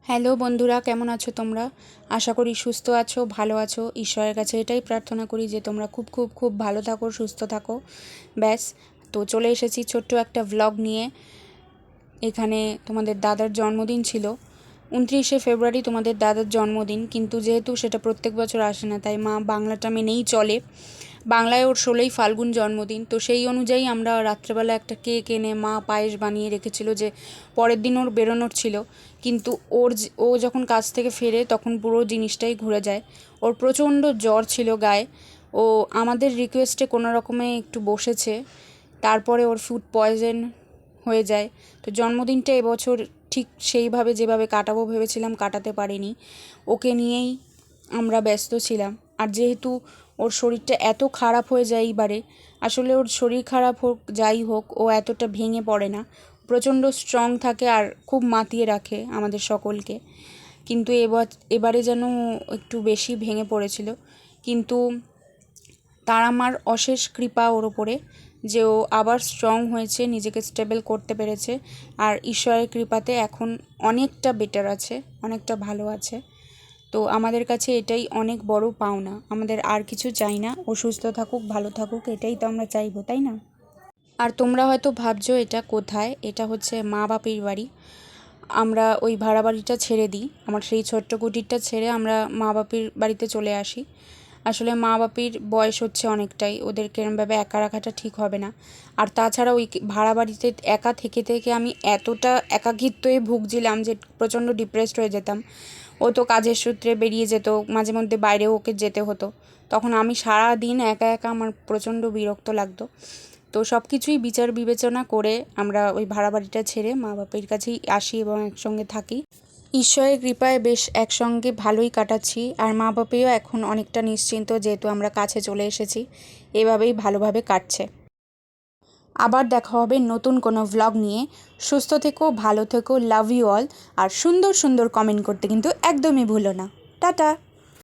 Hello বন্ধুরা, কেমন আছো তোমরা? আশা করি সুস্থ আছো, ভালো আছো। ঈশ্বরের কাছে এটাই প্রার্থনা করি যে তোমরা খুব খুব খুব ভালো থাকো, সুস্থ থাকো। ব্যাস, তো চলে এসেছি ছোট্ট একটা ভ্লগ নিয়ে। এখানে তোমাদের দাদার জন্মদিন ছিল, 29শে ফেব্রুয়ারি তোমাদের দাদার জন্মদিন, কিন্তু যেহেতু সেটা প্রত্যেক বছর আসে না, তাই মা বাংলাটা মেনেই চলে। বাংলায় ওর 16ই ফাল্গুন জন্মদিন, তো সেই অনুযায়ী আমরা রাত্রেবেলা একটা কেক এনে মা পায়েস বানিয়ে রেখেছিল যে পরের দিন ওর বেরোনোর ছিল। কিন্তু ও যখন কাজ থেকে ফেরে তখন পুরো জিনিসটাই ঘুরে যায়। ওর প্রচণ্ড জ্বর ছিল গায়ে। ও আমাদের রিকোয়েস্টে কোনো রকমে একটু বসেছে, তারপরে ওর ফুড পয়জন হয়ে যায়। তো জন্মদিনটা এবছর ঠিক সেইভাবে যেভাবে কাটাবো ভেবেছিলাম কাটাতে পারিনি। ওকে নিয়েই আমরা ব্যস্ত ছিলাম। আর যেহেতু ওর শরীরটা এত খারাপ হয়ে যায় এইবারে, আসলে ওর শরীর খারাপ হোক যাই হোক, ও এতটা ভেঙে পড়ে না, প্রচণ্ড স্ট্রং থাকে আর খুব মাতিয়ে রাখে আমাদের সকলকে। কিন্তু এবারে যেন একটু বেশি ভেঙে পড়েছিল। কিন্তু তার আমার অশেষ কৃপা ওর ওপরে যে ও আবার স্ট্রং হয়েছে, নিজেকে স্টেবল করতে পেরেছে। আর ঈশ্বরের কৃপাতে এখন অনেকটা বেটার আছে, অনেকটা ভালো আছে। তো আমাদের কাছে এটাই অনেক বড় পাওনা। আমাদের আর কিছু চাই না, ও সুস্থ থাকুক, ভালো থাকুক, এটাই তো আমরা চাইবো, তাই না? আর তোমরা হয়তো ভাবছো এটা কোথায়। এটা হচ্ছে মা বাপির বাড়ি। আমরা ওই ভাড়া বাড়িটা ছেড়ে দিই, আমার সেই ছোট্ট কুটিরটা ছেড়ে আমরা মা বাপির বাড়িতে চলে আসি। আসলে মা বাপির বয়স হচ্ছে অনেকটাই, ওদেরকে এরমভাবে একা রাখাটা ঠিক হবে না। আর তাছাড়া ওই ভাড়া বাড়িতে একা থেকে থেকে আমি এতটা একাকিত্বয়ে ভুগছিলাম যে প্রচণ্ড ডিপ্রেসড হয়ে যেতাম। ও তো কাজের সূত্রে বেরিয়ে যেত, মাঝে মধ্যে বাইরেও ওকে যেতে হতো। তখন আমি সারা দিন একা একা, আমার প্রচণ্ড বিরক্ত লাগতো। তো সব কিছুই বিচার বিবেচনা করে আমরা ওই ভাড়া বাড়িটা ছেড়ে মা বাপের কাছেই আসি এবং একসঙ্গে থাকি। ঈশ্বরের কৃপায় বেশ একসঙ্গে ভালোই কাটাচ্ছি। আর মা বাপেও এখন অনেকটা নিশ্চিন্ত, যেহেতু আমরা কাছে চলে এসেছি। এভাবেই ভালোভাবে কাটছে। আবার দেখা হবে নতুন কোনো ভ্লগ নিয়ে। সুস্থ থেকো, ভালো থেকো, লাভ ইউ অল। আর সুন্দর সুন্দর কমেন্ট করতে কিন্তু একদমই ভুলো না। টাটা।